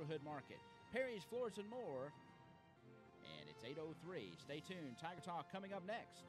Neighborhood Market, Perry's Floors and More, and it's 8:03. Stay tuned. Tiger Talk coming up next.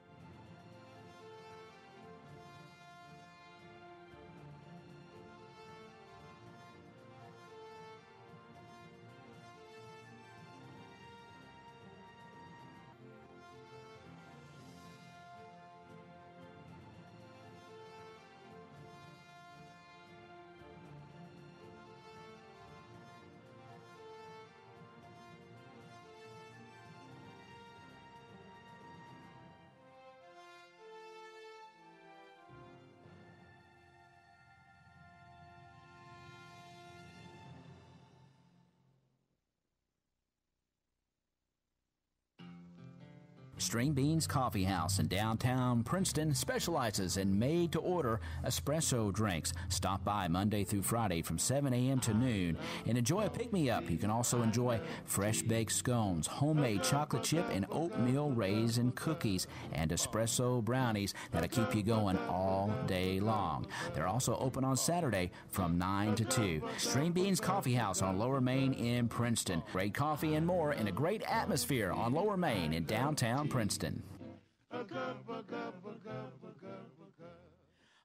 String Beans Coffee House in downtown Princeton specializes in made-to-order espresso drinks. Stop by Monday through Friday from 7 a.m. to noon and enjoy a pick-me-up. You can also enjoy fresh-baked scones, homemade chocolate chip and oatmeal raisin cookies, and espresso brownies that'll keep you going all day long. They're also open on Saturday from 9 to 2. String Beans Coffee House on Lower Main in Princeton. Great coffee and more in a great atmosphere on Lower Main in downtown Princeton.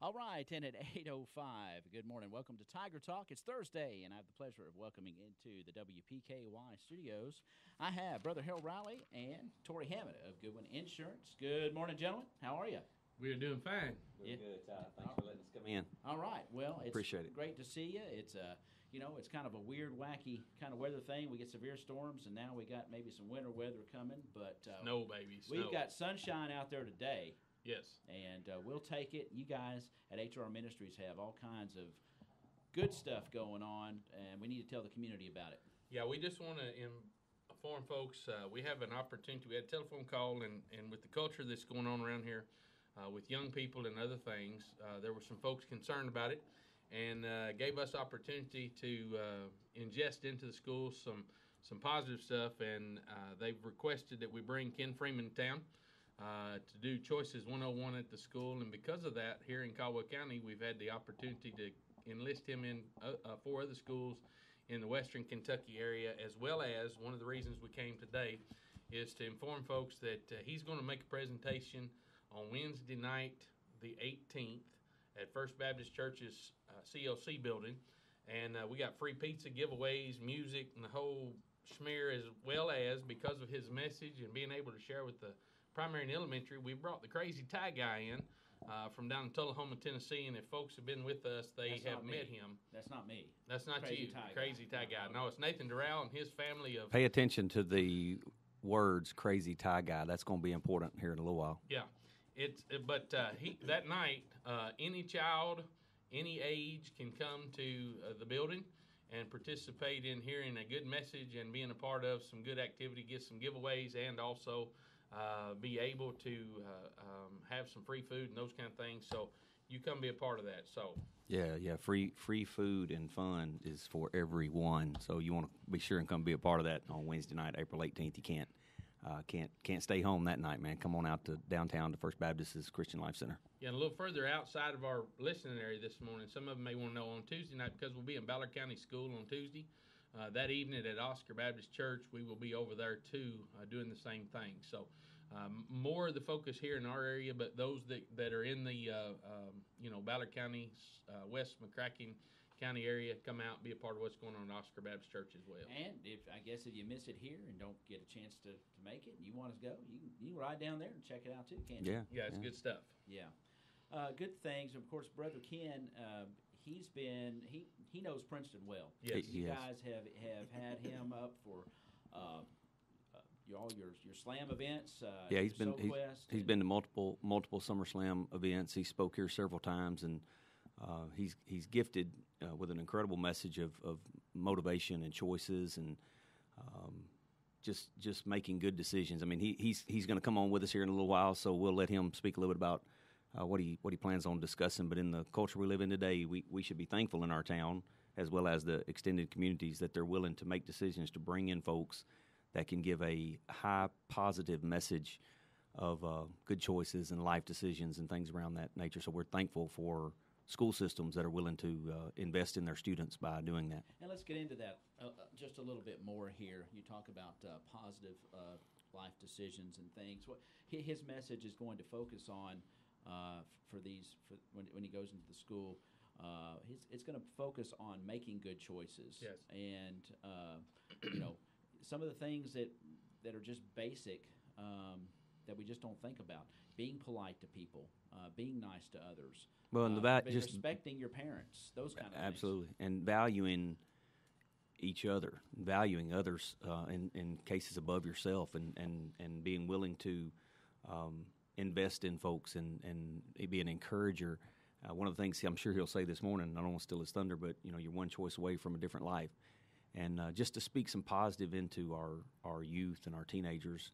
All right, and at 8:05, good morning. Welcome to Tiger Talk. It's Thursday, and I have the pleasure of welcoming into the WPKY studios. I have Brother Harrell Riley and Torey Hammett of Goodwin Insurance. Good morning, gentlemen. How are you? We're doing fine. Doing good, Ty. Thanks for letting us come in. All right. Well, it's Appreciate it. Great to see you. It's it's kind of a weird, wacky kind of weather thing. We get severe storms, and now we got maybe some winter weather coming. But snow, baby, snow. We've got sunshine out there today. Yes. And we'll take it. You guys at HR Ministries have all kinds of good stuff going on, and we need to tell the community about it. Yeah, we just want to inform folks. We have an opportunity. We had a telephone call, and with the culture that's going on around here with young people and other things, there were some folks concerned about it, and gave us opportunity to ingest into the schools some positive stuff, and they've requested that we bring Ken Freeman to town to do Choices 101 at the school. And because of that, here in Caldwell County, we've had the opportunity to enlist him in 4 other schools in the western Kentucky area, as well as one of the reasons we came today is to inform folks that he's going to make a presentation on Wednesday night, the 18th, at First Baptist Church's CLC building. And we got free pizza giveaways, music, and the whole schmear, as well as, because of his message and being able to share with the primary and elementary, we brought the Crazy Tie Guy in from down in Tullahoma, Tennessee. And if folks have been with us, they have met him. That's not me. That's not Crazy you, Tie Crazy Tie Guy. No, it's Nathan Durrell and his family of... Pay attention to the words Crazy Tie Guy. That's going to be important here in a little while. Yeah. That night, any child, any age can come to the building and participate in hearing a good message and being a part of some good activity, get some giveaways, and also be able to have some free food and those kind of things. So you come be a part of that. So yeah, free food and fun is for everyone. So you want to be sure and come be a part of that on Wednesday night, April 18th. You can't stay home that night, man. Come on out to downtown to First Baptist's Christian Life Center. Yeah, and a little further outside of our listening area this morning, some of them may want to know on Tuesday night, because we'll be in Ballard County School on Tuesday. That evening at Oscar Baptist Church, we will be over there too, doing the same thing. So more of the focus here in our area, but those that are in the Ballard County, West McCracken County area, come out and be a part of what's going on at Oscar Baptist Church as well. And if you miss it here and don't get a chance to make it and you want to go, you can ride down there and check it out too, can't you? Yeah, it's good stuff. Yeah. Good things. Of course, Brother Ken, he knows Princeton well. Yes. You guys have had him up for your slam events. He's been to multiple Summer Slam events. He spoke here several times, and he's gifted with an incredible message of motivation and choices, and just making good decisions. I mean, he's going to come on with us here in a little while, so we'll let him speak a little bit about what he plans on discussing. But in the culture we live in today, we should be thankful in our town, as well as the extended communities, that they're willing to make decisions to bring in folks that can give a high positive message of good choices and life decisions and things around that nature. So we're thankful for school systems that are willing to invest in their students by doing that. And let's get into that just a little bit more here. You talk about positive life decisions and things. What his message is going to focus on for when he goes into the school. It's going to focus on making good choices. Yes. And some of the things that are just basic that we just don't think about. Being polite to people, being nice to others. Well, and just respecting your parents, those kind of things. Absolutely, and valuing each other, valuing others in cases above yourself, and being willing to invest in folks and be an encourager. One of the things I'm sure he'll say this morning, I don't want to steal his thunder, but you're one choice away from a different life, and just to speak some positive into our youth and our teenagers,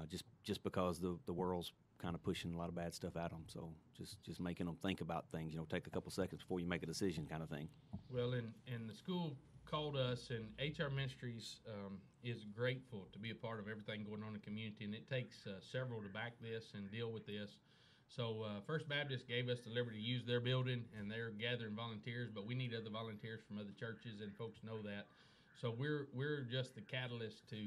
just because the world's kind of pushing a lot of bad stuff at them. So just making them think about things, take a couple seconds before you make a decision kind of thing. Well, and the school called us, and HR Ministries is grateful to be a part of everything going on in the community, and it takes several to back this and deal with this. So First Baptist gave us the liberty to use their building, and they're gathering volunteers, but we need other volunteers from other churches, and folks know that. So we're just the catalyst to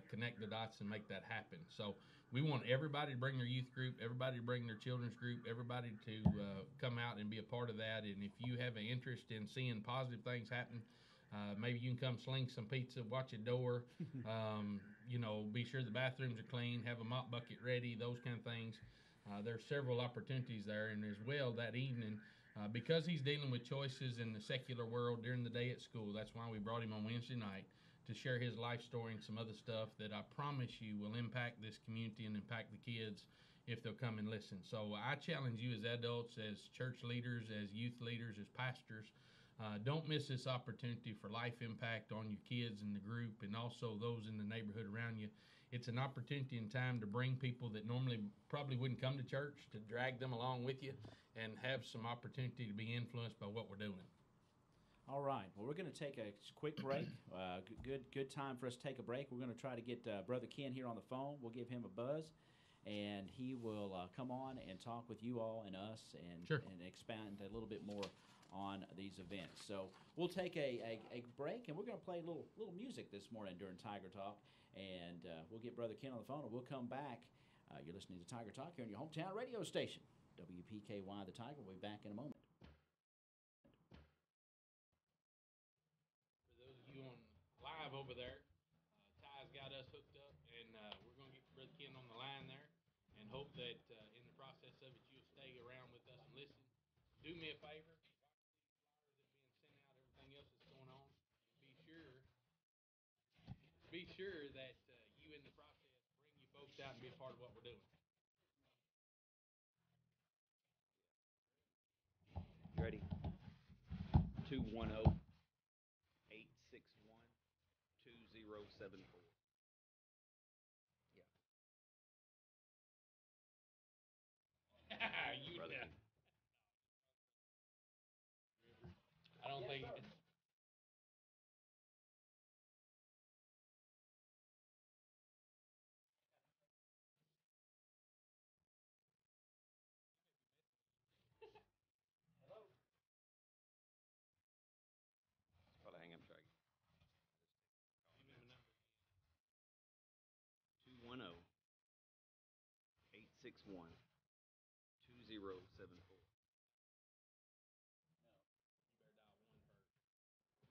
connect the dots and make that happen. So we want everybody to bring their youth group, everybody to bring their children's group, everybody to come out and be a part of that. And if you have an interest in seeing positive things happen, maybe you can come sling some pizza, watch a door, be sure the bathrooms are clean, have a mop bucket ready, those kind of things. There's several opportunities there, and as well that evening, because he's dealing with choices in the secular world during the day at school, that's why we brought him on Wednesday night to share his life story and some other stuff that I promise you will impact this community and impact the kids if they'll come and listen. So I challenge you as adults, as church leaders, as youth leaders, as pastors, don't miss this opportunity for life impact on your kids and the group and also those in the neighborhood around you. It's an opportunity in time to bring people that normally probably wouldn't come to church, to drag them along with you and have some opportunity to be influenced by what we're doing. All right. Well, we're going to take a quick break. Good time for us to take a break. We're going to try to get Brother Ken here on the phone. We'll give him a buzz, and he will come on and talk with you all and us and expand a little bit more on these events. So we'll take a break, and we're going to play a little music this morning during Tiger Talk, and we'll get Brother Ken on the phone, and we'll come back. You're listening to Tiger Talk here on your hometown radio station, WPKY The Tiger. We'll be back in a moment. For those of you on live over there, Ty's got us hooked up, and we're going to get Brother Ken on the line there and hope that in the process of it, you'll stay around with us and listen. Do me a favor. Be sure that you in the process bring your folks out and be a part of what we're doing. Ready? 210-861-2074. Yeah. You I don't think. Probably hang up straight. 210-861-2074.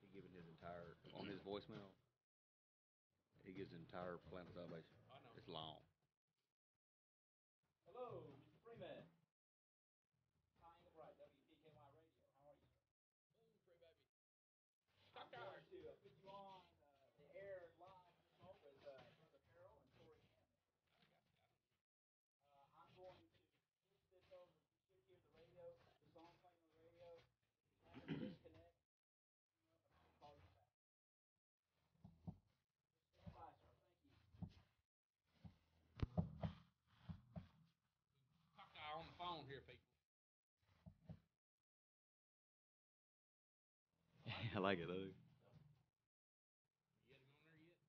He given his entire on his voicemail. He gives the entire plan of salvation. I know. It's long. Hello, Mr. Freeman. Ty Engelbright, WPKY Radio. How are you, sir? I'm going to put you on the air live with Brother Harrell and Torey Hammett. I'm going to switch this over, switch here the radio, the song playing on the radio. If you disconnect, I'll call you back. Stand by, sir. Thank you. On the phone here, people. I like it though. You had him on there yet?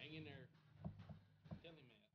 Hang in there. Tell him that.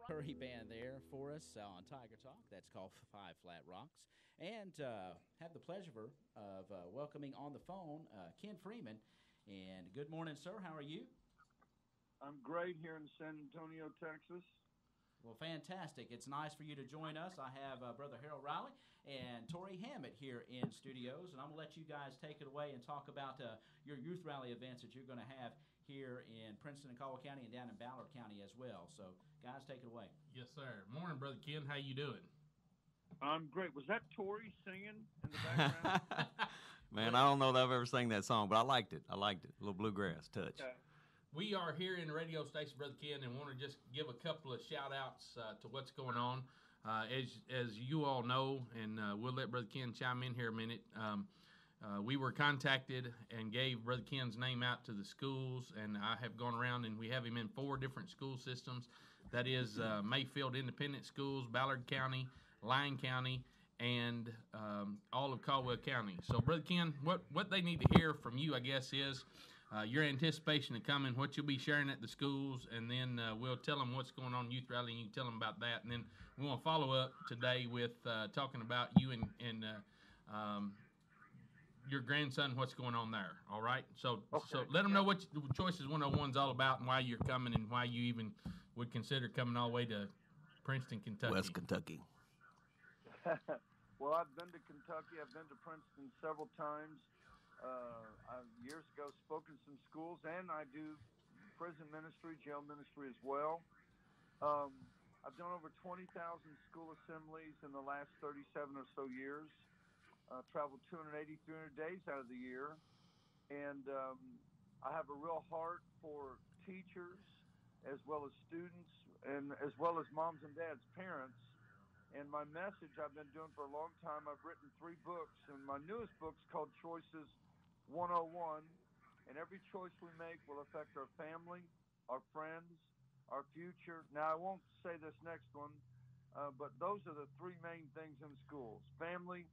Curry band there for us on Tiger Talk. That's called Five Flat Rocks. And have the pleasure of welcoming on the phone Ken Freeman. And good morning, sir. How are you? I'm great here in San Antonio, Texas. Well, fantastic. It's nice for you to join us. I have Brother Harrell Riley and Torey Hammett here in studios, and I'm going to let you guys take it away and talk about your youth rally events that you're going to have here in Princeton and Caldwell County and down in Ballard County as well. So, guys, take it away. Yes, sir. Morning, Brother Ken. How you doing? I'm great. Was that Torey singing in the background? Man, I don't know that I've ever sang that song, but I liked it. A little bluegrass touch. Okay. We are here in the radio station, Brother Ken, and want to just give a couple of shout-outs to what's going on. As you all know, and we'll let Brother Ken chime in here a minute, we were contacted and gave Brother Ken's name out to the schools, and I have gone around, and we have him in 4 different school systems. That is Mayfield Independent Schools, Ballard County, Lyon County, and all of Caldwell County. So, Brother Ken, what they need to hear from you, I guess, is your anticipation of coming, what you'll be sharing at the schools, and then we'll tell them what's going on in Youth Rally, and you can tell them about that. And then we want to follow up today with talking about you and your grandson, what's going on there, all right? So let them know what Choices 101's all about and why you're coming and why you even would consider coming all the way to Princeton, Kentucky. West Kentucky. Well, I've been to Kentucky. I've been to Princeton several times. I years ago spoke in some schools, and I do prison ministry, jail ministry as well. I've done over 20,000 school assemblies in the last 37 or so years. Traveled 280, 300 days out of the year. And I have a real heart for teachers as well as students and as well as moms and dads, parents. And my message I've been doing for a long time, I've written 3 books, and my newest book's called Choices 101, and every choice we make will affect our family, our friends, our future. Now, I won't say this next one, but those are the 3 main things in schools: family,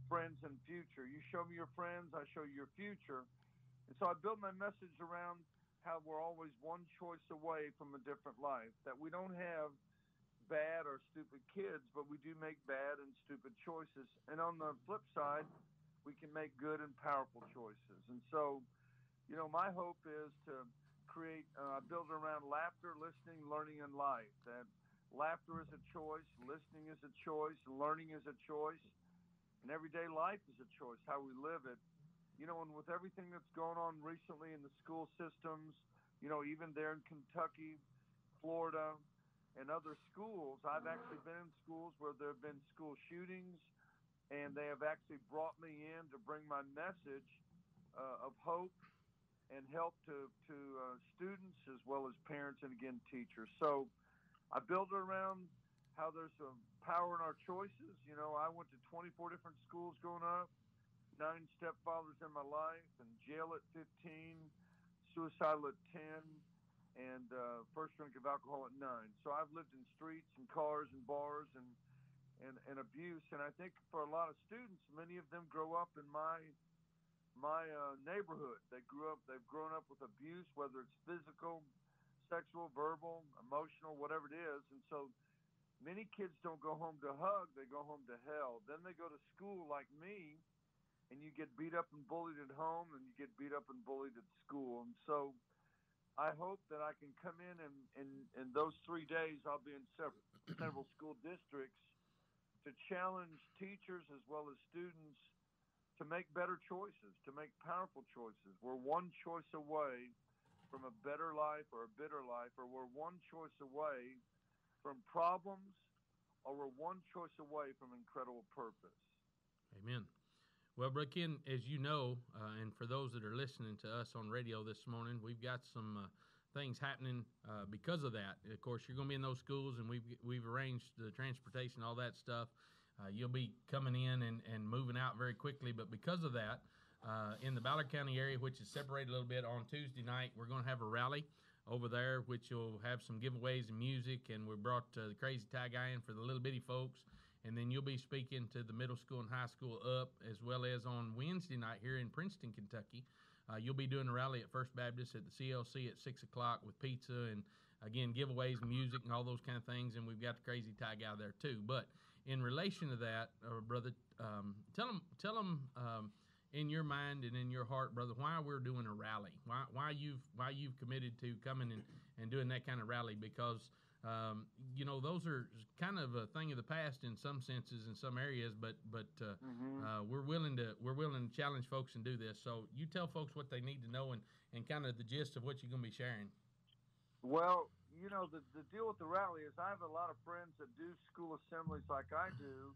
friends, and future. You show me your friends, I show you your future. And so I build my message around how we're always one choice away from a different life, that we don't have bad or stupid kids, but we do make bad and stupid choices. And on the flip side, we can make good and powerful choices. And so, my hope is to create, build around laughter, listening, learning, and life. That laughter is a choice, listening is a choice, learning is a choice, and everyday life is a choice, how we live it. And with everything that's going on recently in the school systems, even there in Kentucky, Florida, and other schools, I've actually been in schools where there have been school shootings, and they have actually brought me in to bring my message of hope and help to students as well as parents and, again, teachers. So I build it around how there's some power in our choices. I went to 24 different schools growing up, 9 stepfathers in my life, and jail at 15, suicidal at 10, and first drink of alcohol at 9. So I've lived in streets and cars and bars and abuse. And I think for a lot of students, many of them grow up in my neighborhood. They've grown up with abuse, whether it's physical, sexual, verbal, emotional, whatever it is. And so many kids don't go home to hug, they go home to hell. Then they go to school like me, and you get beat up and bullied at home, and you get beat up and bullied at school. And so I hope that I can come in those 3 days, I'll be in several school districts to challenge teachers as well as students to make better choices, to make powerful choices. We're one choice away from a better life or a bitter life, or we're one choice away from problems, or we're one choice away from incredible purpose. Amen. Well, Brother Ken, as you know, and for those that are listening to us on radio this morning, we've got some things happening because of that. Of course, you're going to be in those schools, and we've arranged the transportation, all that stuff. You'll be coming in and moving out very quickly. But because of that, in the Ballard County area, which is separated a little bit, on Tuesday night, we're going to have a rally over there, which will have some giveaways and music. And we brought the Crazy Tie Guy in for the little bitty folks. And then you'll be speaking to the middle school and high school up, as well as on Wednesday night here in Princeton, Kentucky. You'll be doing a rally at First Baptist at the CLC at 6 o'clock with pizza and again, giveaways, music, and all those kind of things, and we've got the Crazy Tie guy there too. But in relation to that, brother, tell them in your mind and in your heart, brother, why we're doing a rally, why you've committed to coming and doing that kind of rally, because those are kind of a thing of the past in some senses in some areas, but we're willing to challenge folks and do this. So you tell folks what they need to know and kind of the gist of what you're going to be sharing. Well, the deal with the rally is I have a lot of friends that do school assemblies like I do,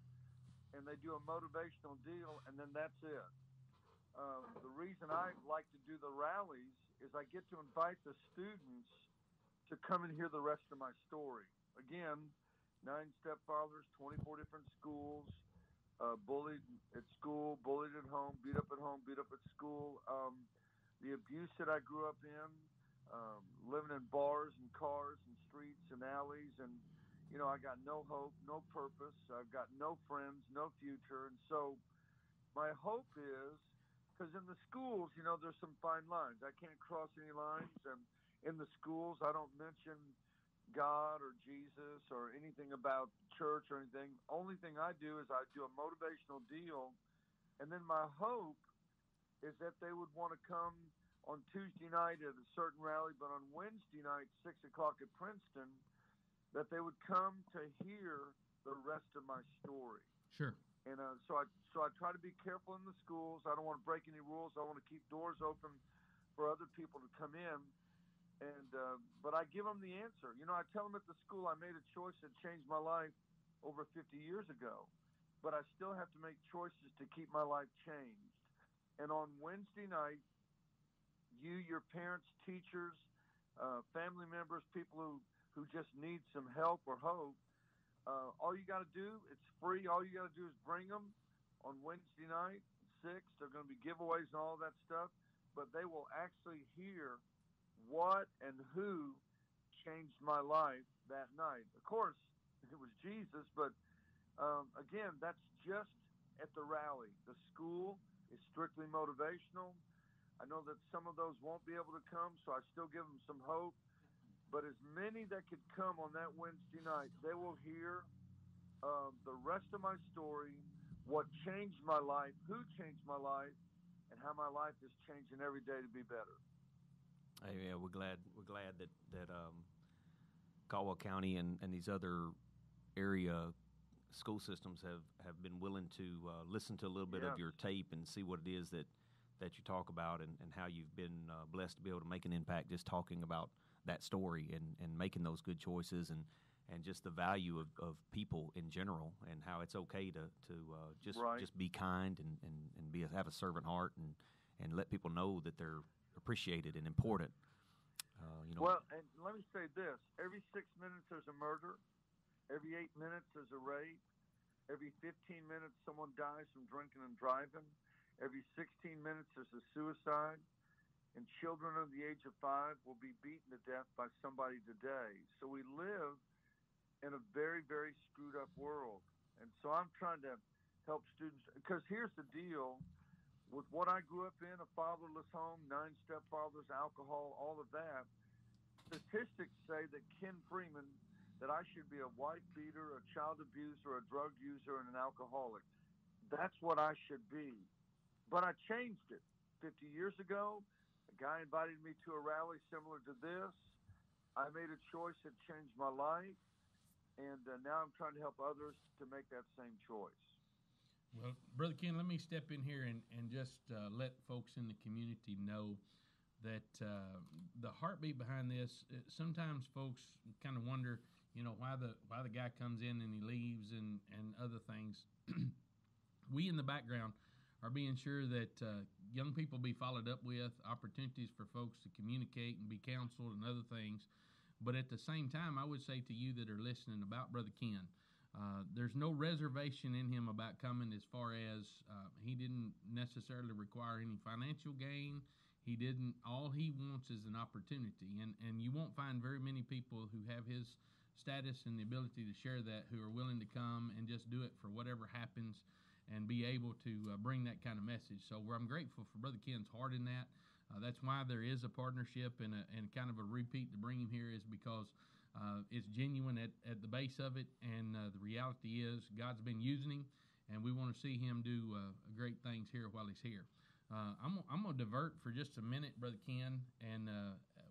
and they do a motivational deal, and then that's it. The reason I like to do the rallies is I get to invite the students to come and hear the rest of my story. Again, 9 stepfathers, 24 different schools, bullied at school, bullied at home, beat up at school, the abuse that I grew up in, living in bars and cars and streets and alleys, and I got no hope, no purpose. I've got no friends, no future. And so my hope is, because in the schools, there's some fine lines. I can't cross any lines. And in the schools, I don't mention God or Jesus or anything about church or anything. Only thing I do is I do a motivational deal. And then my hope is that they would want to come on Tuesday night at a certain rally, but on Wednesday night, 6 o'clock at Princeton, that they would come to hear the rest of my story. Sure. And so I try to be careful in the schools. I don't want to break any rules. I want to keep doors open for other people to come in. And but I give them the answer. I tell them at the school I made a choice that changed my life over 50 years ago, but I still have to make choices to keep my life changed. And on Wednesday night, you, your parents, teachers, family members, people who just need some help or hope, all you got to do, it's free. All you got to do is bring them on Wednesday night, 6. They're going to be giveaways and all that stuff, but they will actually hear what and who changed my life that night. Of course, it was Jesus, but again, that's just at the rally. The school is strictly motivational. I know that some of those won't be able to come, so I still give them some hope. But as many that could come on that Wednesday night, they will hear the rest of my story, what changed my life, who changed my life, and how my life is changing every day to be better. Yeah, we're glad that Caldwell County and these other area school systems have been willing to listen to a little bit of your tape and see what it is that you talk about and how you've been blessed to be able to make an impact just talking about that story and making those good choices and just the value of people in general and how it's okay to just be kind and have a servant heart and let people know that they're appreciated and important. Well, and let me say this: every 6 minutes there's a murder, every 8 minutes there's a rape, every 15 minutes someone dies from drinking and driving, every 16 minutes there's a suicide. And children under the age of 5 will be beaten to death by somebody today. So we live in a very, very screwed up world. And so I'm trying to help students, because here's the deal. With what I grew up in, a fatherless home, 9 stepfathers, alcohol, all of that, statistics say that Ken Freeman, that I should be a wife beater, a child abuser, a drug user, and an alcoholic. That's what I should be. But I changed it. 50 years ago, a guy invited me to a rally similar to this. I made a choice that changed my life, and now I'm trying to help others to make that same choice. Well, Brother Ken, let me step in here and just let folks in the community know that the heartbeat behind this, sometimes folks kind of wonder, why the guy comes in and he leaves and other things. We in the background are being sure that young people be followed up with, opportunities for folks to communicate and be counseled and other things. But at the same time, I would say to you that are listening about Brother Ken, there's no reservation in him about coming as far as he didn't necessarily require any financial gain. He didn't. All he wants is an opportunity. And you won't find very many people who have his status and the ability to share that who are willing to come and just do it for whatever happens and be able to bring that kind of message. So I'm grateful for Brother Ken's heart in that. That's why there is a partnership and kind of a repeat to bring him here is because it's genuine at the base of it, and the reality is God's been using him, and we want to see him do great things here while he's here. I'm going to divert for just a minute, Brother Ken, and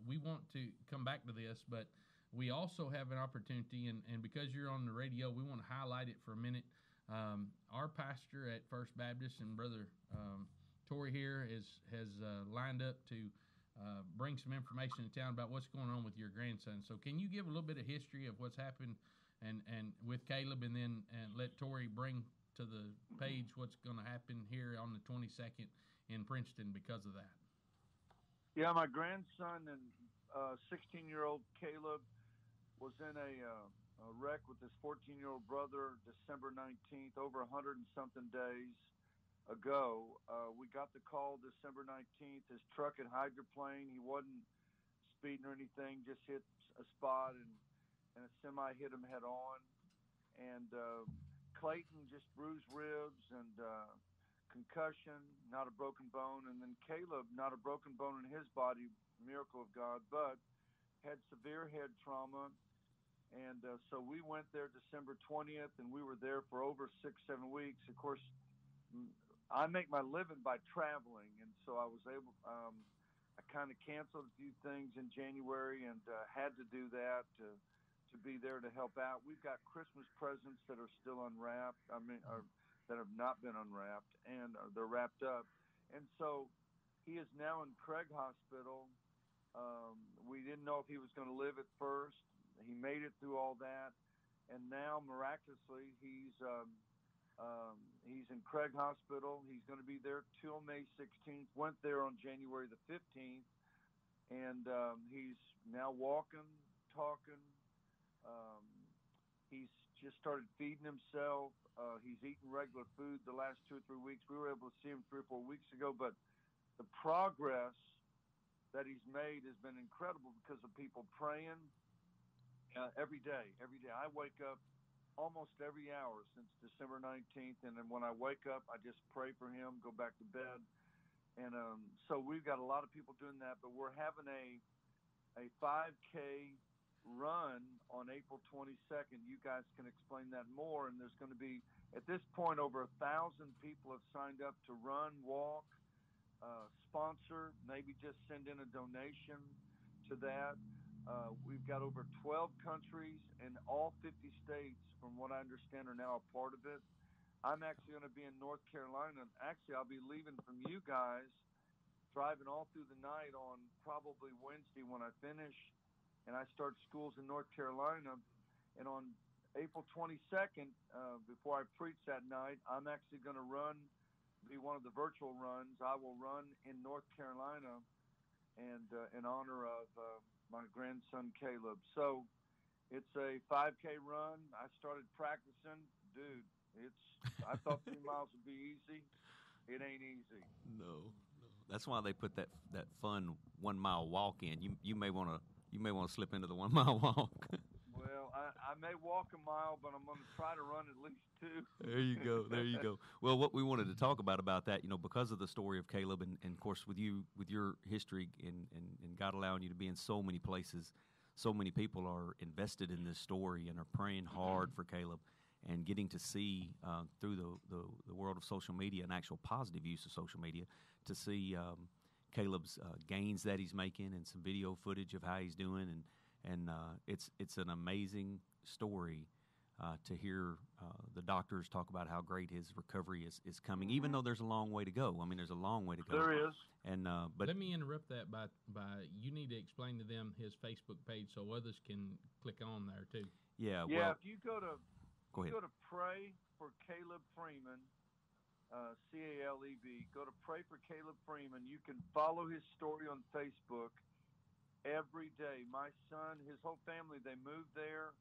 we want to come back to this, but we also have an opportunity, and because you're on the radio, we want to highlight it for a minute. Our pastor at First Baptist and Brother Torey here has lined up to bring some information to town about what's going on with your grandson. So can you give a little bit of history of what's happened and with Caleb, and then let Torey bring to the page what's going to happen here on the 22nd in Princeton because of that? Yeah, my grandson and 16-year-old Caleb was in a wreck with his 14-year-old brother December 19th, over 100 and something days ago. We got the call December 19th. His truck had hydroplaned. He wasn't speeding or anything, just hit a spot, and a semi hit him head on. And Clayton just bruised ribs and concussion, not a broken bone. And then Caleb, not a broken bone in his body, miracle of God, but had severe head trauma. And so we went there December 20th, and we were there for over 6-7 weeks. Of course, I make my living by traveling, and so I was able, I kind of canceled a few things in January and had to do that to be there to help out. We've got Christmas presents that are still unwrapped, that have not been unwrapped, and they're wrapped up. And so he is now in Craig Hospital. We didn't know if he was going to live at first. He made it through all that, and now miraculously he's in Craig Hospital. He's going to be there till May 16th. Went there on January the 15th, and he's now walking, talking. He's just started feeding himself. He's eating regular food the last 2 or 3 weeks. We were able to see him 3 or 4 weeks ago, but the progress that he's made has been incredible because of people praying every day. I wake up almost every hour since December 19th, and then when I wake up, I just pray for him, go back to bed. And so we've got a lot of people doing that, but we're having a 5K run on April 22nd. You guys can explain that more, and there's going to be, at this point, over 1,000 people have signed up to run, walk, sponsor, maybe just send in a donation to that. We've got over 12 countries, and all 50 states, from what I understand, are now a part of it. I'm actually going to be in North Carolina. Actually, I'll be leaving from you guys, driving all through the night on probably Wednesday when I finish, and I start schools in North Carolina. And on April 22nd, before I preach that night, I'm actually going to be one of the virtual runs. I will run in North Carolina and in honor of my grandson Caleb. So it's a 5K run. I started practicing. Dude, I thought 3 miles would be easy. It ain't easy. No. That's why they put that fun 1 mile walk in. You may want to slip into the 1 mile walk. Well, I may walk a mile, but I'm going to try to run at least 2. There you go. Well, what we wanted to talk about that, because of the story of Caleb, and of course with your history and God allowing you to be in so many places, so many people are invested in this story and are praying hard for Caleb, and getting to see through the world of social media, an actual positive use of social media, to see Caleb's gains that he's making and some video footage of how he's doing, and it's an amazing story to hear the doctors talk about how great his recovery is coming, even though there's a long way to go. I mean, there's a long way to go. There is. And but let me interrupt that by you need to explain to them his Facebook page so others can click on there too. Yeah. Yeah. Well, If you go to Pray for Caleb Freeman, CALEB. Go to Pray for Caleb Freeman. You can follow his story on Facebook every day. My son, his whole family, they moved there.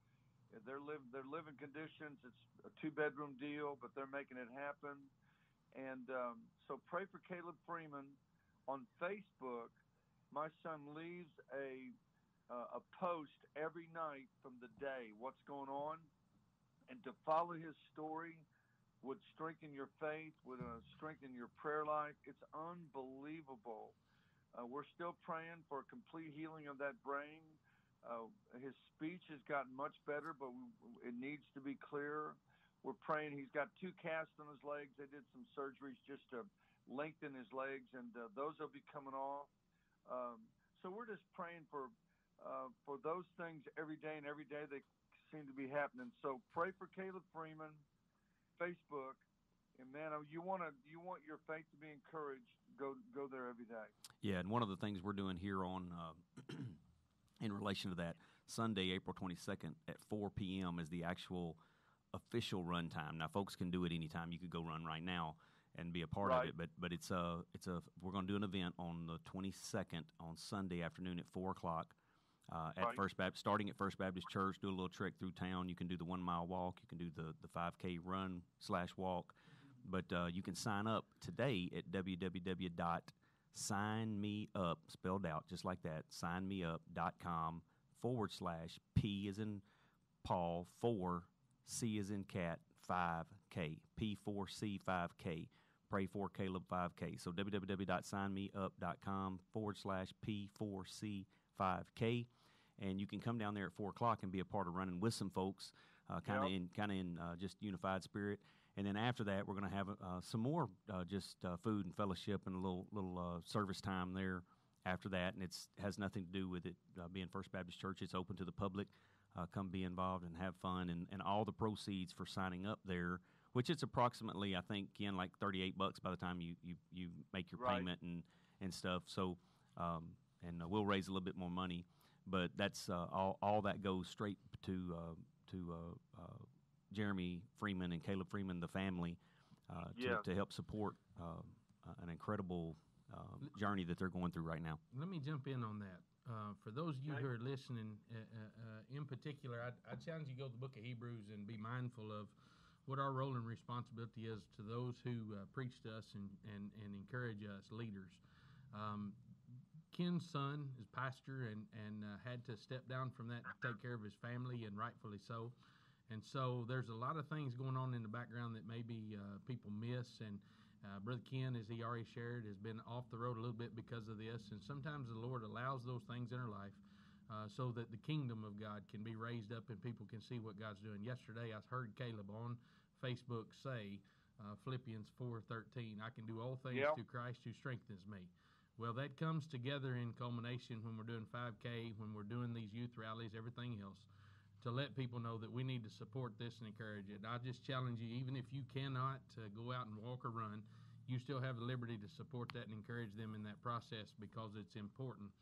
Their living conditions, it's a 2-bedroom deal, but they're making it happen. And so Pray for Caleb Freeman on Facebook. My son leaves a post every night from the day, what's going on, and to follow his story would strengthen your faith, would strengthen your prayer life. It's unbelievable We're still praying for complete healing of that brain. His speech has gotten much better, but it needs to be clearer. We're praying. He's got 2 casts on his legs. They did some surgeries just to lengthen his legs, and those will be coming off. So we're just praying for those things every day, and every day they seem to be happening. So pray for Caleb Freeman, Facebook, and man, you want your faith to be encouraged. Go there every day. Yeah, and one of the things we're doing here on in relation to that, Sunday, April 22nd at 4 p.m. is the actual official run time. Now, folks can do it anytime. You could go run right now and be a part of it, but it's we're going to do an event on the 22nd on Sunday afternoon at 4 o'clock at First Baptist, starting at First Baptist Church. Do a little trek through town. You can do the 1 mile walk. You can do the 5K run / walk, but you can sign up today at www.signmeup, spelled out just like that, signmeup.com / P as in Paul, 4, C as in cat, 5K, P4C 5K. Pray for Caleb 5K. So www.signmeup.com / P4C 5K. And you can come down there at 4 o'clock and be a part of running with some folks, kind of in just unified spirit. And then after that, we're going to have some more food and fellowship and a little service time there after that. And it has nothing to do with it being First Baptist Church. It's open to the public. Come be involved and have fun. And all the proceeds for signing up there, which it's approximately, I think, Ken, like $38 by the time you make your payment and stuff. So, and we'll raise a little bit more money. But that's all that goes straight to Jeremy Freeman and Caleb Freeman, the family, to help support an incredible journey that they're going through right now. Let me jump in on that. For those of you who are listening, in particular, I challenge you to go to the book of Hebrews and be mindful of what our role and responsibility is to those who preach to us and encourage us, leaders. Ken's son is pastor and had to step down from that to take care of his family, and rightfully so. And so there's a lot of things going on in the background that maybe people miss. And Brother Ken, as he already shared, has been off the road a little bit because of this. And sometimes the Lord allows those things in our life so that the kingdom of God can be raised up and people can see what God's doing. Yesterday, I heard Caleb on Facebook say, Philippians 4:13, I can do all things through Christ who strengthens me. Well, that comes together in culmination when we're doing 5K, when we're doing these youth rallies, everything else, to let people know that we need to support this and encourage it. I just challenge you, even if you cannot go out and walk or run, you still have the liberty to support that and encourage them in that process, because it's important.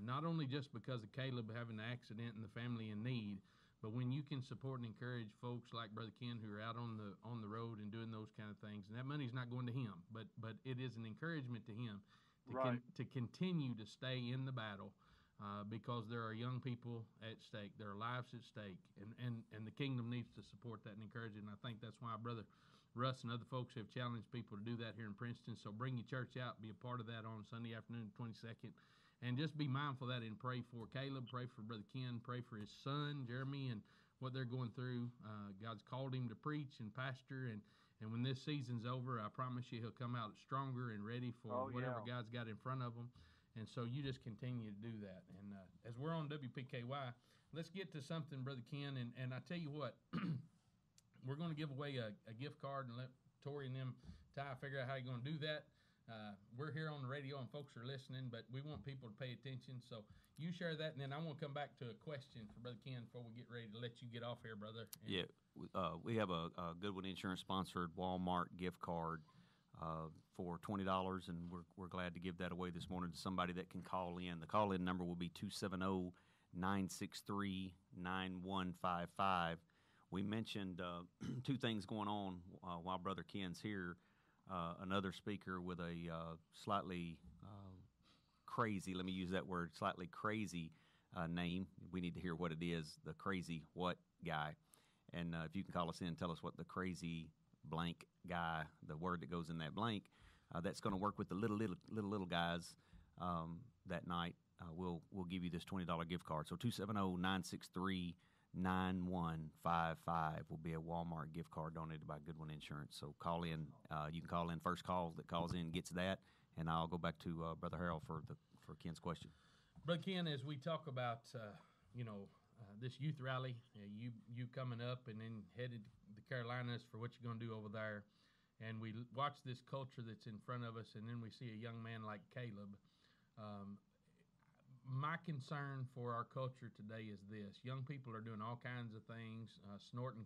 Not only just because of Caleb having an accident and the family in need, but when you can support and encourage folks like Brother Ken who are out on the road and doing those kind of things, and that money's not going to him, but it is an encouragement to him to continue to stay in the battle. Because there are young people at stake, there are lives at stake, and the kingdom needs to support that and encourage it. And I think that's why Brother Russ and other folks have challenged people to do that here in Princeton. So bring your church out, be a part of that on Sunday afternoon, 22nd, and just be mindful of that and pray for Caleb, pray for Brother Ken, pray for his son, Jeremy, and what they're going through. God's called him to preach and pastor, and when this season's over, I promise you he'll come out stronger and ready for whatever God's got in front of him. And so you just continue to do that. And as we're on WPKY, let's get to something, Brother Ken. And I tell you what, we're going to give away a gift card and let Torey and them, Ty, figure out how you're going to do that. We're here on the radio and folks are listening, but we want people to pay attention. So you share that, and then I want to come back to a question for Brother Ken before we get ready to let you get off here, brother. And we have a Goodwin Insurance sponsored Walmart gift card for $20, and we're glad to give that away this morning to somebody that can call in. The call-in number will be 270-963-9155. We mentioned two things going on while Brother Ken's here. Another speaker with a slightly crazy, let me use that word, slightly crazy name. We need to hear what it is, the crazy what guy. And if you can call us in, tell us what the crazy blank guy, the word that goes in that blank, that's going to work with the little guys that night. We'll give you this $20 gift card. So 270-963-9155 will be a Walmart gift card donated by Goodwin Insurance. So call in. You can call in. First call that calls in gets that, And I'll go back to Brother Harrell for Ken's question. Brother Ken, as we talk about, this youth rally, you coming up and then headed to the Carolinas for what you're going to do over there, and we watch this culture that's in front of us, and then we see a young man like Caleb. My concern for our culture today is this. Young people are doing all kinds of things, snorting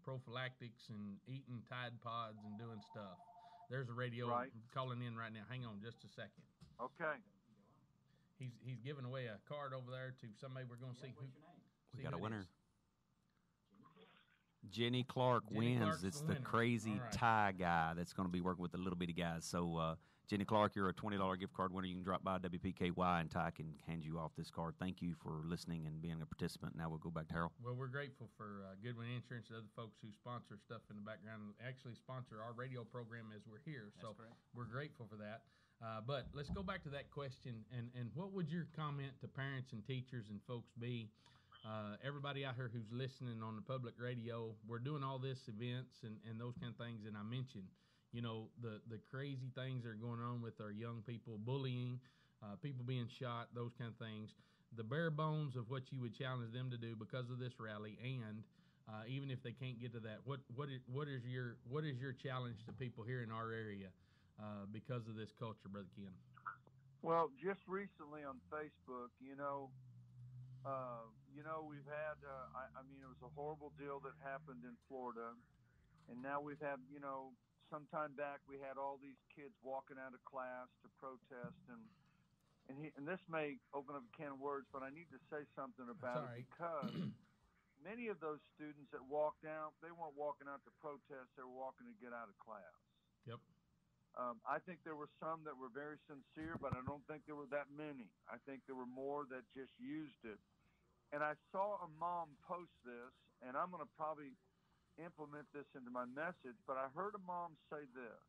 prophylactics and eating Tide Pods and doing stuff. There's a radio calling in right now. Hang on just a second. Okay. He's giving away a card over there to somebody we're going to see. We got a winner. Jenny Clark wins. It's the crazy tie guy that's going to be working with the little bitty guys. So, Jenny Clark, you're a $20 gift card winner. You can drop by WPKY and Ty can hand you off this card. Thank you for listening and being a participant. Now we'll go back to Harrell. Well, we're grateful for Goodwin Insurance and other folks who sponsor stuff in the background, actually sponsor our radio program as we're here. So we're grateful for that. But let's go back to that question. And what would your comment to parents and teachers and folks be? Everybody out here who's listening on the public radio, we're doing all this events and those kind of things. And I mentioned, the crazy things that are going on with our young people, bullying, people being shot, those kind of things. The bare bones of what you would challenge them to do because of this rally, and even if they can't get to that, what is your challenge to people here in our area because of this culture, Brother Ken? Well, just recently on Facebook, we've had, it was a horrible deal that happened in Florida. And now we've had, some time back, we had all these kids walking out of class to protest. And this may open up a can of words, but I need to say something about it because many of those students that walked out, they weren't walking out to protest. They were walking to get out of class. Yep. I think there were some that were very sincere, but I don't think there were that many. I think there were more that just used it. And I saw a mom post this, and I'm going to probably implement this into my message, but I heard a mom say this.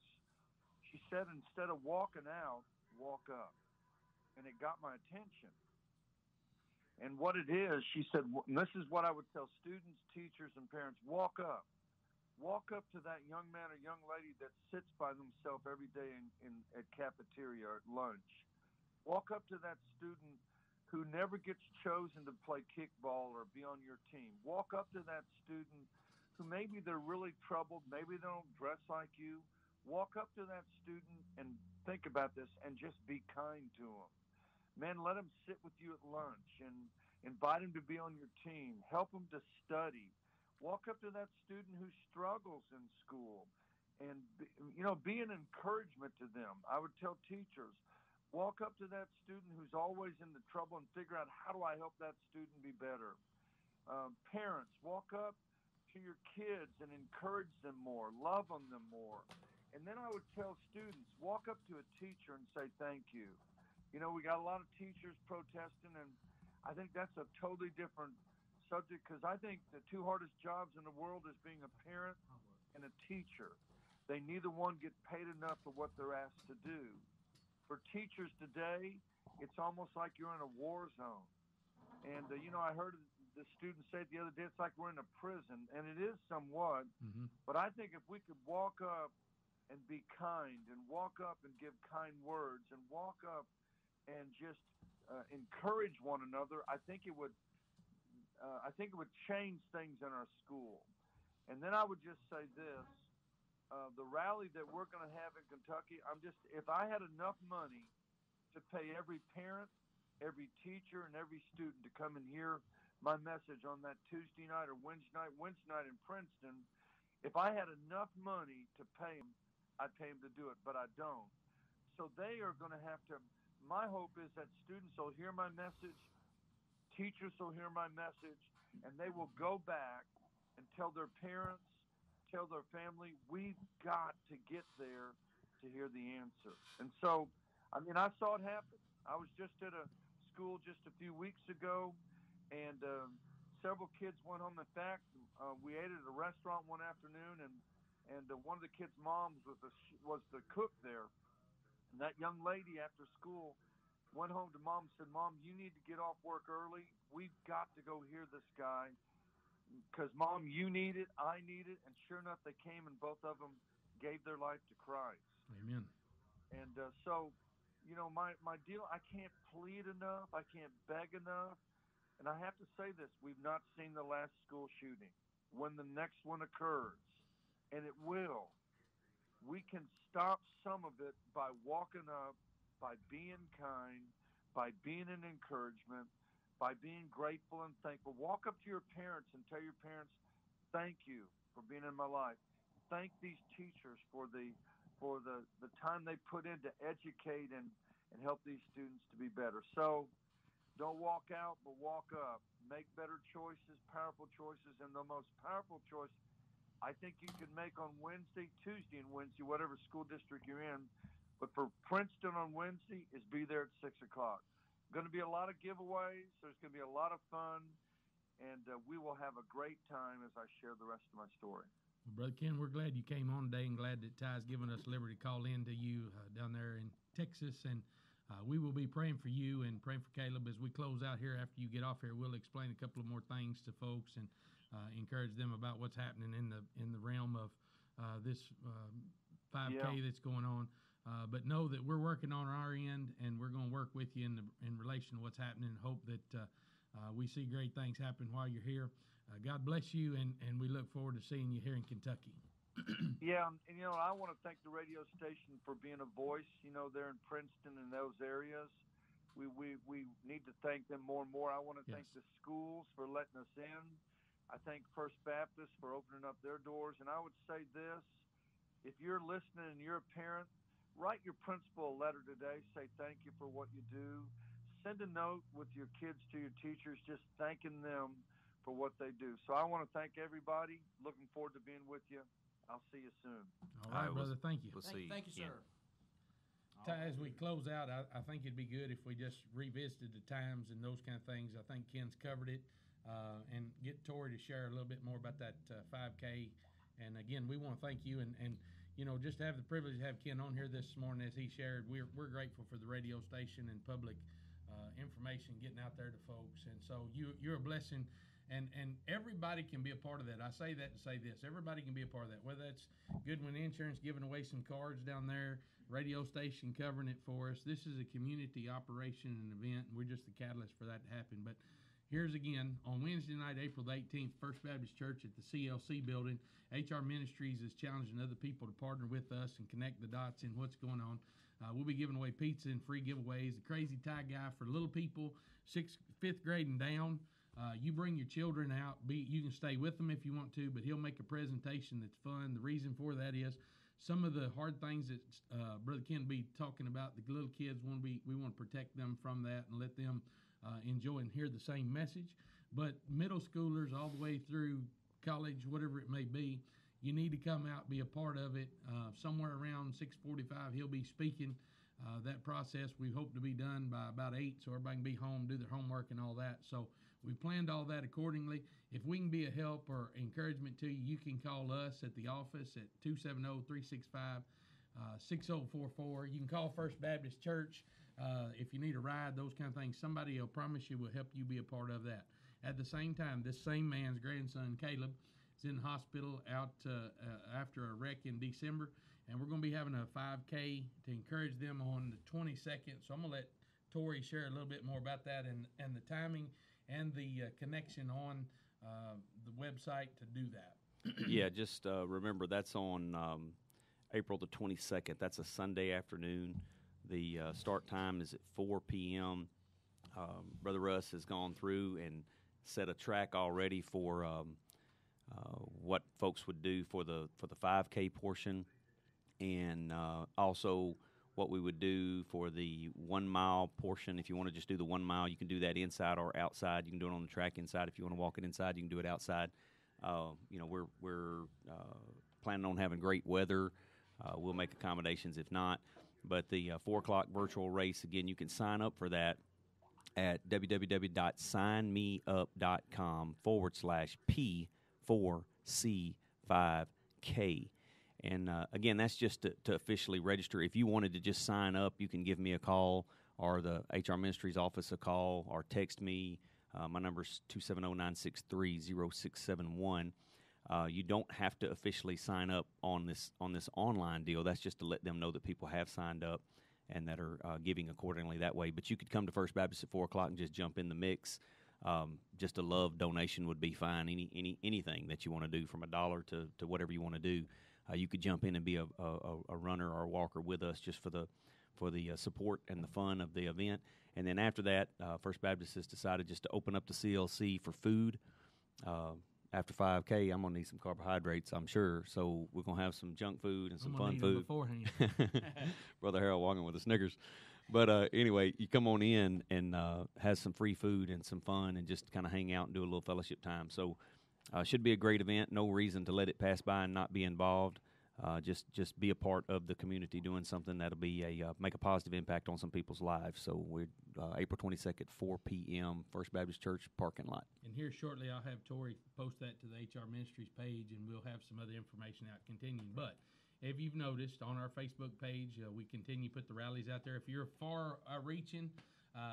She said, instead of walking out, walk up. And it got my attention. And what it is, she said, and this is what I would tell students, teachers, and parents, walk up. Walk up to that young man or young lady that sits by themselves every day at cafeteria or at lunch. Walk up to that student who never gets chosen to play kickball or be on your team. Walk up to that student who maybe they're really troubled, maybe they don't dress like you. Walk up to that student and think about this and just be kind to them. Man, let them sit with you at lunch and invite them to be on your team. Help them to study. Walk up to that student who struggles in school and, be an encouragement to them. I would tell teachers, walk up to that student who's always in the trouble and figure out, how do I help that student be better? Parents, walk up to your kids and encourage them more, love on them more. And then I would tell students, walk up to a teacher and say, thank you. We got a lot of teachers protesting, and I think that's a totally different subject because I think the two hardest jobs in the world is being a parent and a teacher. They neither one get paid enough for what they're asked to do. For teachers today, it's almost like you're in a war zone. And, I heard the student say it the other day, it's like we're in a prison, and it is somewhat. Mm-hmm. But I think if we could walk up and be kind and walk up and give kind words and walk up and just encourage one another, I think it would change things in our school. And then I would just say this. The rally that we're going to have in Kentucky, if I had enough money to pay every parent, every teacher, and every student to come and hear my message on that Tuesday night or Wednesday night in Princeton, if I had enough money to pay them, I'd pay them to do it, but I don't. So they are going to have to, my hope is that students will hear my message, teachers will hear my message, and they will go back and tell their parents, tell their family, we've got to get there to hear the answer. And so, I saw it happen. I was just at a school just a few weeks ago, and several kids went home. In fact, we ate at a restaurant one afternoon, and one of the kids' moms was the cook there. And that young lady after school went home to Mom and said, Mom, you need to get off work early. We've got to go hear this guy. Because, Mom, you need it, I need it. And sure enough, they came and both of them gave their life to Christ. Amen. And so, my deal, I can't plead enough. I can't beg enough. And I have to say this, we've not seen the last school shooting. When the next one occurs, and it will, we can stop some of it by walking up, by being kind, by being an encouragement, by being grateful and thankful. Walk up to your parents and tell your parents, thank you for being in my life. Thank these teachers for the time they put in to educate and help these students to be better. So don't walk out, but walk up. Make better choices, powerful choices, and the most powerful choice I think you can make on Wednesday, Tuesday, and Wednesday, whatever school district you're in. But for Princeton on Wednesday is be there at 6 o'clock. Going to be a lot of giveaways. There's going to be a lot of fun, and we will have a great time as I share the rest of my story. Well, Brother Ken, we're glad you came on today and glad that Ty's given us liberty to call in to you down there in Texas. And we will be praying for you and praying for Caleb as we close out here. After you get off here, we'll explain a couple of more things to folks and encourage them about what's happening in the realm of this 5K that's going on. But know that we're working on our end, and we're going to work with you in relation to what's happening, and hope that we see great things happen while you're here. God bless you, and we look forward to seeing you here in Kentucky. Yeah, and I want to thank the radio station for being a voice, there in Princeton and those areas. We need to thank them more and more. I want to thank the schools for letting us in. I thank First Baptist for opening up their doors. And I would say this, if you're listening and you're a parent, write your principal a letter today. Say thank you for what you do. Send a note with your kids to your teachers, just thanking them for what they do. So I want to thank everybody. Looking forward to being with you. I'll see you soon. All right, brother. Thank you. We'll see. Thank you, sir. Ty, as we close out, I think it'd be good if we just revisited the times and those kind of things. I think Ken's covered it. And get Torey to share a little bit more about that 5K. And again, we want to thank you and just to have the privilege to have Ken on here this morning as he shared. We're grateful for the radio station and public information getting out there to folks. And so you're a blessing, and everybody can be a part of that. I say that to say this: everybody can be a part of that. Whether that's Goodwin Insurance giving away some cards down there, radio station covering it for us. This is a community operation and event, and we're just the catalyst for that to happen. But here's again, on Wednesday night, April the 18th, First Baptist Church at the CLC building. HR Ministries is challenging other people to partner with us and connect the dots in what's going on. We'll be giving away pizza and free giveaways. The Crazy Tie Guy for little people, 5th grade and down. You bring your children out. You can stay with them if you want to, but he'll make a presentation that's fun. The reason for that is some of the hard things that Brother Ken be talking about, the little kids, we want to protect them from that and let them enjoy and hear the same message. But middle schoolers all the way through college, whatever it may be, you need to come out, be a part of it. Somewhere around 6:45, he'll be speaking. That process we hope to be done by about 8, so everybody can be home, do their homework and all that. So we planned all that accordingly. If we can be a help or encouragement to you, you can call us at the office at 270-365-6044. You can call First Baptist Church if you need a ride, those kind of things. Somebody will promise you will help you be a part of that. At the same time, this same man's grandson, Caleb, is in the hospital out after a wreck in December, and we're going to be having a 5K to encourage them on the 22nd. So I'm going to let Torey share a little bit more about that and the timing and the connection on the website to do that. Yeah, just remember that's on April the 22nd. That's a Sunday afternoon. The start time is at 4 p.m. Brother Russ has gone through and set a track already for what folks would do for the 5K portion, and also what we would do for the 1 mile portion. If you want to just do the 1 mile, you can do that inside or outside. You can do it on the track inside. If you want to walk it inside, you can do it outside. We're planning on having great weather. We'll make accommodations if not. But the 4 o'clock virtual race, again, you can sign up for that at www.signmeup.com/P4C5K. And again, that's just to officially register. If you wanted to just sign up, you can give me a call or the HR Ministries office a call or text me. My number is 270-963-0671. You don't have to officially sign up on this online deal. That's just to let them know that people have signed up and that are giving accordingly that way. But you could come to First Baptist at 4 o'clock and just jump in the mix. Just a love donation would be fine. Anything that you want to do, from $1 to whatever you want to do. You could jump in and be a runner or a walker with us just for the support and the fun of the event. And then after that, First Baptist has decided just to open up the CLC for food. After 5K, I'm going to need some carbohydrates, I'm sure. So we're going to have some junk food and some fun food. Beforehand. Brother Harrell walking with a Snickers. But anyway, you come on in and has some free food and some fun and just kind of hang out and do a little fellowship time. So should be a great event. No reason to let it pass by and not be involved. Just be a part of the community doing something that'll be make a positive impact on some people's lives. So we're April 22nd, 4 p.m., First Baptist Church parking lot. And here shortly, I'll have Torey post that to the HR Ministries page, and we'll have some other information out continuing. But if you've noticed, on our Facebook page, we continue to put the rallies out there. If you're far reaching,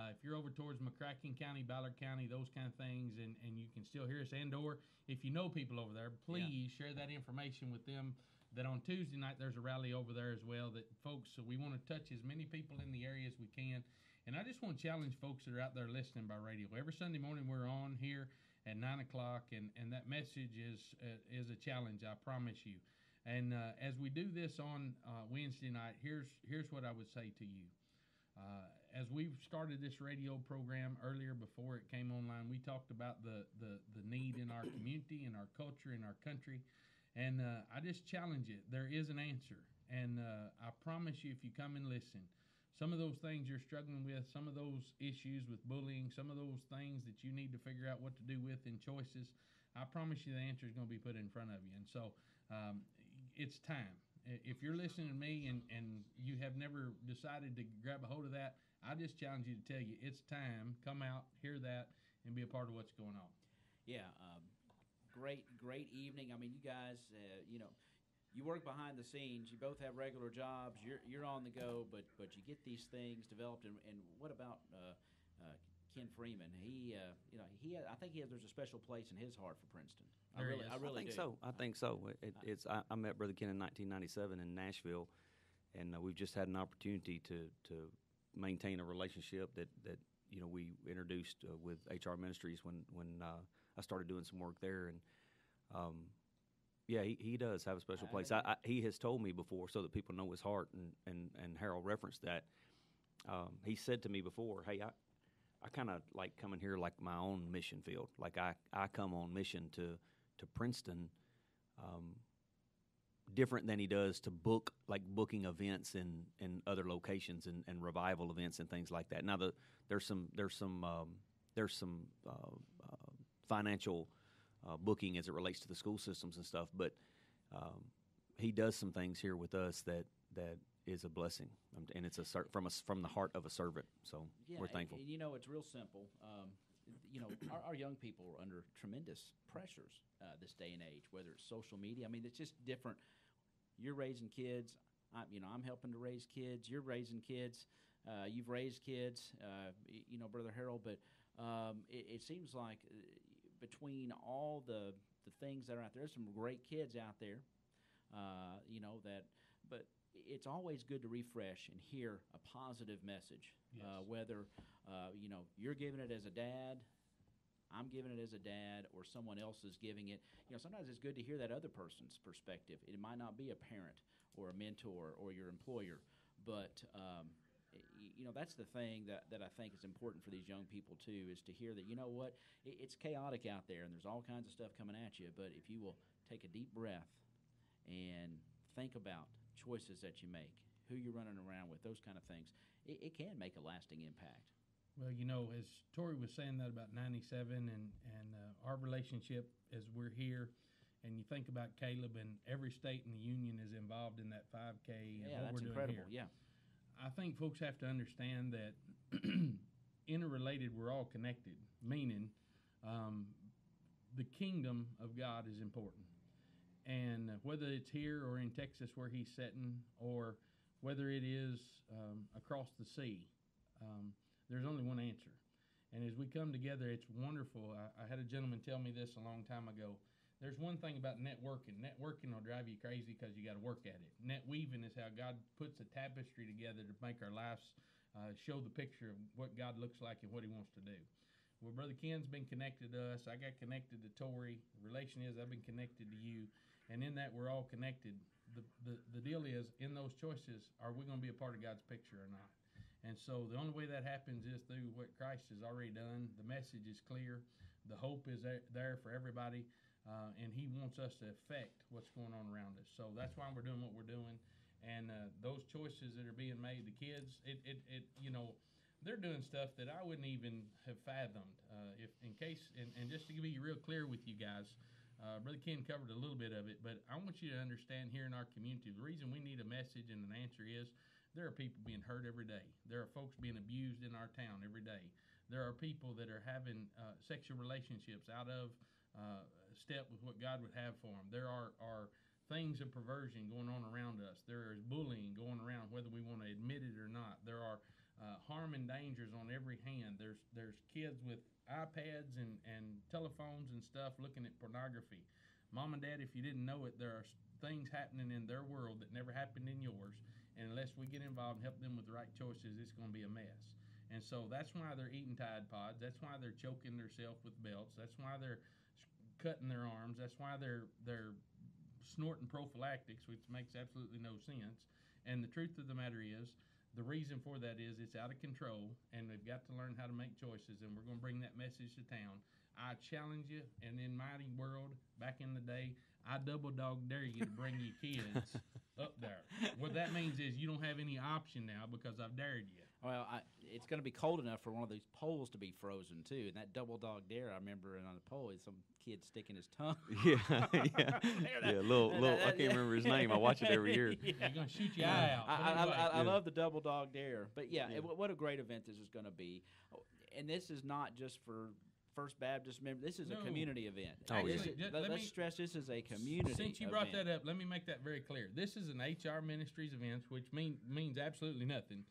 if you're over towards McCracken County, Ballard County, those kind of things, and you can still hear us, and/or if you know people over there, please share that information with them. That on Tuesday night there's a rally over there as well. That folks, so we want to touch as many people in the area as we can. And I just want to challenge folks that are out there listening by radio. Every Sunday morning we're on here at 9 o'clock, and that message is a challenge, I promise you. And as we do this on Wednesday night, here's what I would say to you. As we've started this radio program earlier before it came online, we talked about the need in our community, in our culture, in our country. And I just challenge it. There is an answer. And I promise you, if you come and listen, some of those things you're struggling with, some of those issues with bullying, some of those things that you need to figure out what to do with in choices, I promise you the answer is going to be put in front of you. And so it's time. If you're listening to me and you have never decided to grab a hold of that, I just challenge you to tell you it's time. Come out, hear that, and be a part of what's going on. Yeah, great evening. I mean, you guys, you work behind the scenes. You both have regular jobs. You're on the go, but you get these things developed. And what about Ken Freeman? I think there's a special place in his heart for Princeton. I really think do. So. I think so. I met Brother Ken in 1997 in Nashville, and we've just had an opportunity to maintain a relationship that we introduced with HR Ministries when I started doing some work there, and he does have a special place. He has told me before, so that people know his heart, and Harrell referenced that. He said to me before, hey, I kind of like coming here like my own mission field. Like I come on mission to Princeton, different than he does to booking events in other locations and revival events and things like that. Now there's some financial booking as it relates to the school systems and stuff, but he does some things here with us that is a blessing, and it's from the heart of a servant. So we're thankful. And it's real simple. Our young people are under tremendous pressures this day and age, whether it's social media. I mean, it's just different. You're raising kids. I'm helping to raise kids. You're raising kids. You've raised kids, Brother Harrell. But it seems like between all the things that are out there, there's some great kids out there, but it's always good to refresh and hear a positive message, whether, you're giving it as a dad, I'm giving it as a dad, or someone else is giving it. Sometimes it's good to hear that other person's perspective. It might not be a parent or a mentor or your employer, but that's the thing that I think is important for these young people too, is to hear that, it's chaotic out there and there's all kinds of stuff coming at you, but if you will take a deep breath and think about choices that you make, who you're running around with, those kind of things, it can make a lasting impact. Well, as Torey was saying that about 97 and our relationship as we're here, and you think about Caleb, and every state in the union is involved in that 5K. Yeah, what that's we're incredible. Doing here. Yeah. I think folks have to understand that interrelated, we're all connected, meaning the kingdom of God is important. And whether it's here or in Texas where he's sitting, or whether it is across the sea, there's only one answer. And as we come together, it's wonderful. I had a gentleman tell me this a long time ago, there's one thing about networking. Networking will drive you crazy because you got to work at it. Net weaving is how God puts a tapestry together to make our lives show the picture of what God looks like and what He wants to do. Well, Brother Ken's been connected to us. I got connected to Torey. The relation is I've been connected to you, and in that we're all connected. The deal is, in those choices, are we going to be a part of God's picture or not? And so the only way that happens is through what Christ has already done. The message is clear. The hope is there for everybody. And He wants us to affect what's going on around us. So that's why we're doing what we're doing. And those choices that are being made, the kids, they're doing stuff that I wouldn't even have fathomed. And just to be real clear with you guys, Brother Ken covered a little bit of it, but I want you to understand here in our community, the reason we need a message and an answer is there are people being hurt every day. There are folks being abused in our town every day. There are people that are having sexual relationships out of step with what God would have for them. There are things of perversion going on around us. There is bullying going around, whether we want to admit it or not. There are harm and dangers on every hand. There's kids with iPads and telephones and stuff looking at pornography. Mom and Dad, if you didn't know it, there are things happening in their world that never happened in yours. And unless we get involved and help them with the right choices, it's going to be a mess. And so that's why they're eating Tide Pods. That's why they're choking themselves with belts. That's why they're cutting their arms. That's why they're snorting prophylactics, which makes absolutely no sense. And the truth of the matter is, the reason for that is it's out of control, and they've got to learn how to make choices, and we're going to bring that message to town. I challenge you, and in Mighty World, back in the day, I double dog dare you to bring your kids up there. What that means is you don't have any option now because I've dared you. Well, it's going to be cold enough for one of these poles to be frozen, too. And that double dog dare, I remember on the pole, is some kid sticking his tongue. Yeah. I can't remember his name. I watch it every year. Yeah. You're going to shoot your eye out. I love the double dog dare. But, what a great event this is going to be. And this is not just for First Baptist member. This is a community event. Let's stress this is a community Since you brought that up, let me make that very clear. This is an HR Ministries event, which means absolutely nothing.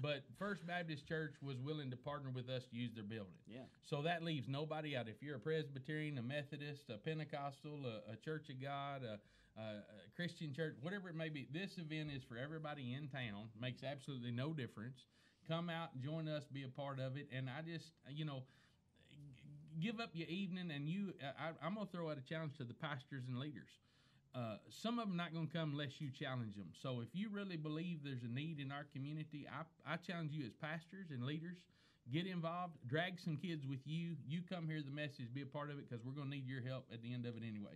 but First Baptist Church was willing to partner with us to use their building. Yeah. So that leaves nobody out. If you're a Presbyterian, a Methodist, a Pentecostal, a Church of God, a Christian church, whatever it may be, this event is for everybody in town. Makes absolutely no difference. Come out, join us, be a part of it. And I just, give up your evening, and I'm going to throw out a challenge to the pastors and leaders. Some of them not going to come unless you challenge them. So if you really believe there's a need in our community, I challenge you as pastors and leaders, get involved, drag some kids with you. You come hear the message, be a part of it, because we're going to need your help at the end of it anyway.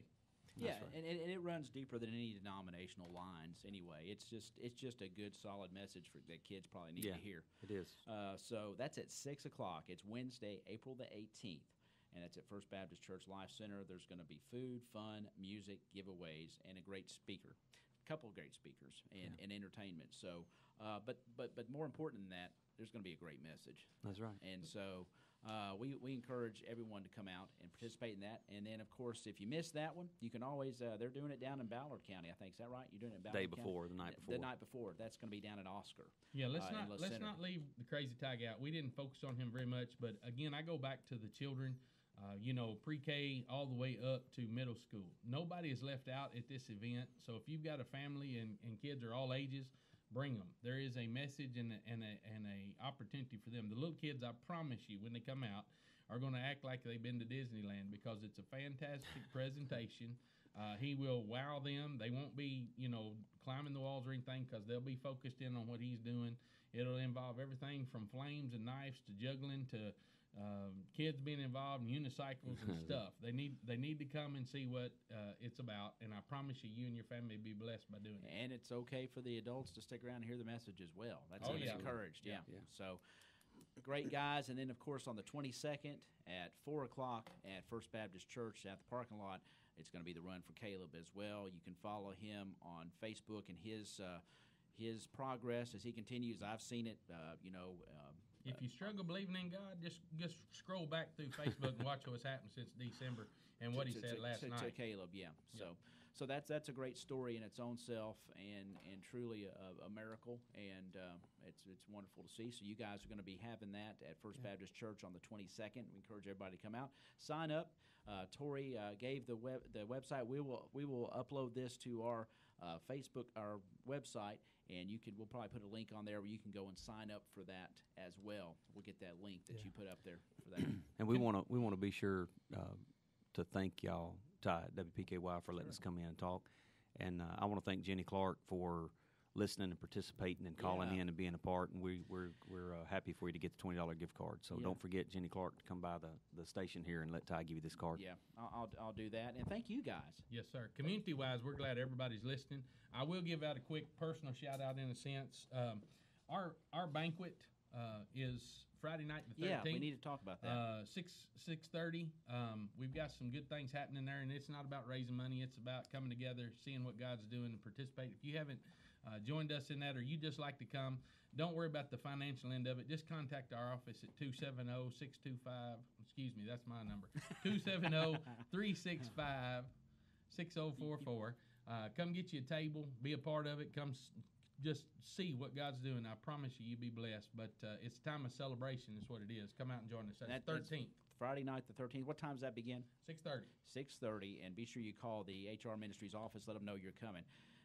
Yeah, right. and it runs deeper than any denominational lines anyway. It's just a good, solid message that kids probably need to hear. It is. So that's at 6 o'clock. It's Wednesday, April the 18th. And it's at First Baptist Church Life Center. There's going to be food, fun, music, giveaways, and a great speaker, a couple of great speakers, and entertainment. So, but more important than that, there's going to be a great message. That's right. And so we encourage everyone to come out and participate in that. And then, of course, if you miss that one, you can always they're doing it down in Ballard County, I think. Is that right? You're doing it in Ballard County? The night before. The night before. That's going to be down at Oscar. Yeah, let's not leave the crazy tag out. We didn't focus on him very much, but again, I go back to the children. Pre-K all the way up to middle school. Nobody is left out at this event. So if you've got a family and kids are all ages, bring them. There is a message and a opportunity for them. The little kids, I promise you, when they come out, are going to act like they've been to Disneyland because it's a fantastic presentation. He will wow them. They won't be, climbing the walls or anything because they'll be focused in on what he's doing. It'll involve everything from flames and knives to juggling to kids being involved in unicycles and stuff. They need to come and see what it's about, and I promise you and your family will be blessed by doing it. And it's okay for the adults to stick around and hear the message as well. That's encouraged. Yeah. So great, guys. And then, of course, on the 22nd at 4 o'clock at First Baptist Church at the parking lot, it's going to be the Run for Caleb as well. You can follow him on Facebook and his progress as he continues. I've seen it, if you struggle believing in God, just scroll back through Facebook and watch what's happened since December and what he said last night. To Caleb, yeah. So that's a great story in its own self, and truly a miracle, and it's wonderful to see. So you guys are going to be having that at First Baptist Church on the 22nd. We encourage everybody to come out, sign up. Torey gave the website. We will upload this to our Facebook, our website, and we'll probably put a link on there where you can go and sign up for that as well. We'll get that link that you put up there for that. And we want to be sure to thank y'all, Ty, WPKY, for letting us come in and talk. And I want to thank Jenny Clark for listening and participating and calling in and being a part. And we're happy for you to get the $20 gift card. So don't forget Jenny Clark to come by the station here and let Ty give you this card. Yeah, I'll do that. And thank you guys. Yes, sir. Community-wise, we're glad everybody's listening. I will give out a quick personal shout-out in a sense. Our banquet is Friday night the 13th. Yeah, we need to talk about that. 6:30. We've got some good things happening there, and it's not about raising money. It's about coming together, seeing what God's doing, and participating. If you haven't joined us in that, or you just like to come, don't worry about the financial end of it. Just contact our office at 270-625. Excuse me, that's my number. 270-365-6044. Come get you a table, be a part of it. Come just see what God's doing. I promise you'll be blessed. But it's a time of celebration is what it is. Come out and join us. That's 13th. Friday night the 13th. What time does that begin? 6:30. 6:30, and be sure you call the HR Ministries office. Let them know you're coming.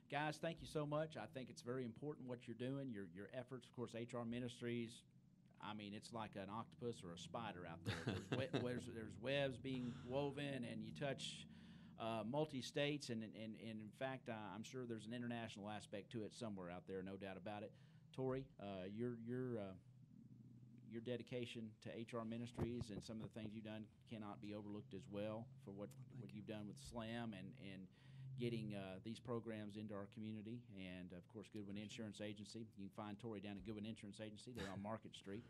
Guys, thank you so much. I think it's very important what you're doing, your efforts. Of course, HR Ministries, I mean, it's like an octopus or a spider out there. There's webs being woven, and you touch multi-states, and in fact, I'm sure there's an international aspect to it somewhere out there, no doubt about it. Torey, your dedication to HR Ministries and some of the things you've done cannot be overlooked as well for what you've done with SLAM and getting these programs into our community, and of course Goodwin Insurance Agency. You can find Torey down at Goodwin Insurance Agency. They're on Market Street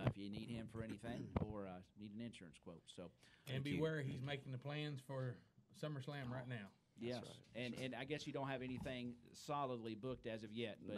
if you need him for anything or need an insurance quote. So, and beware, he's making the plans for SummerSlam right now. Yes, right. And I guess you don't have anything solidly booked as of yet. But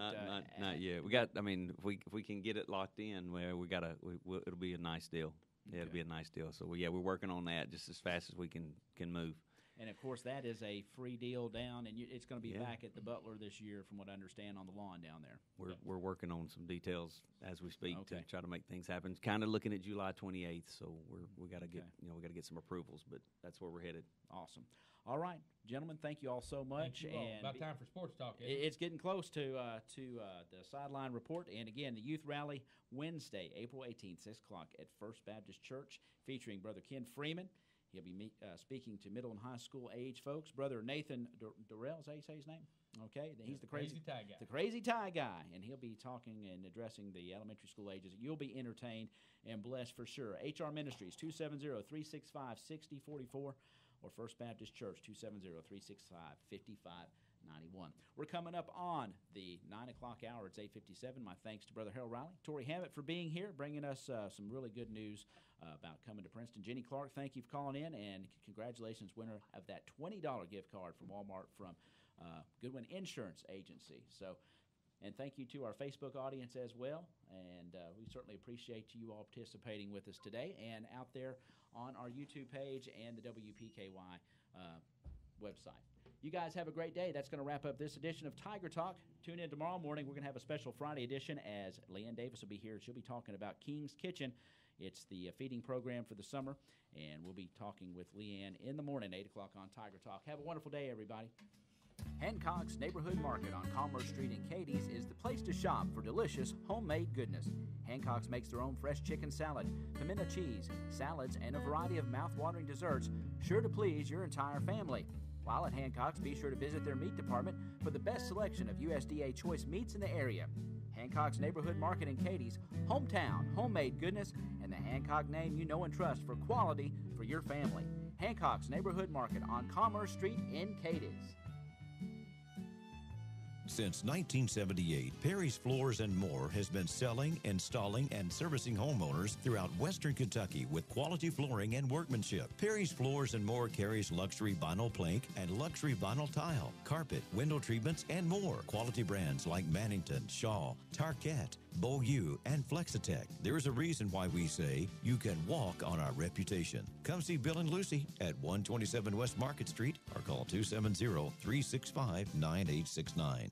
not yet. We got. I mean, if we can get it locked in, it'll be a nice deal. Yeah, it'll be a nice deal. So we're working on that just as fast as we can move. And, of course, that is a free deal down, and it's going to be back at the Butler this year, from what I understand, on the lawn down there. We're working on some details as we speak to try to make things happen. Kind of looking at July 28th, so we got to get we got to get some approvals, but that's where we're headed. Awesome. All right, gentlemen, thank you all so much. Thank you all. About time for sports talk. It's getting close to the sideline report, and again, the youth rally Wednesday, April 18th, 6 o'clock at First Baptist Church, featuring Brother Ken Freeman. He'll be speaking to middle and high school age folks. Brother Nathan Durrell, is that how you say his name? Okay, he's the crazy tie guy. The crazy tie guy, and he'll be talking and addressing the elementary school ages. You'll be entertained and blessed for sure. HR Ministries, 270-365-6044, or First Baptist Church, 270-365-5591. We're coming up on the 9 o'clock hour. It's 8:57. My thanks to Brother Harrell Riley, Torey Hammett for being here, bringing us some really good news about coming to Princeton. Jenny Clark, thank you for calling in, and congratulations, winner of that $20 gift card from Walmart from Goodwin Insurance Agency. So, and thank you to our Facebook audience as well, and we certainly appreciate you all participating with us today and out there on our YouTube page and the WPKY website. You guys have a great day. That's going to wrap up this edition of Tiger Talk. Tune in tomorrow morning. We're going to have a special Friday edition as Leanne Davis will be here. She'll be talking about King's Kitchen. It's the feeding program for the summer, and we'll be talking with Leanne in the morning, 8 o'clock on Tiger Talk. Have a wonderful day, everybody. Hancock's Neighborhood Market on Commerce Street in Cadiz is the place to shop for delicious homemade goodness. Hancock's makes their own fresh chicken salad, pimento cheese, salads, and a variety of mouth-watering desserts sure to please your entire family. While at Hancock's, be sure to visit their meat department for the best selection of USDA choice meats in the area. Hancock's Neighborhood Market in Cadiz, hometown, homemade goodness, and the Hancock name you know and trust for quality for your family. Hancock's Neighborhood Market on Commerce Street in Cadiz. Since 1978, Perry's Floors and More has been selling, installing, and servicing homeowners throughout Western Kentucky with quality flooring and workmanship. Perry's Floors and More carries luxury vinyl plank and luxury vinyl tile, carpet, window treatments, and more. Quality brands like Mannington, Shaw, Tarkett, Beaulieu, and Flexitech. There's a reason why we say you can walk on our reputation. Come see Bill and Lucy at 127 West Market Street or call 270-365-9869.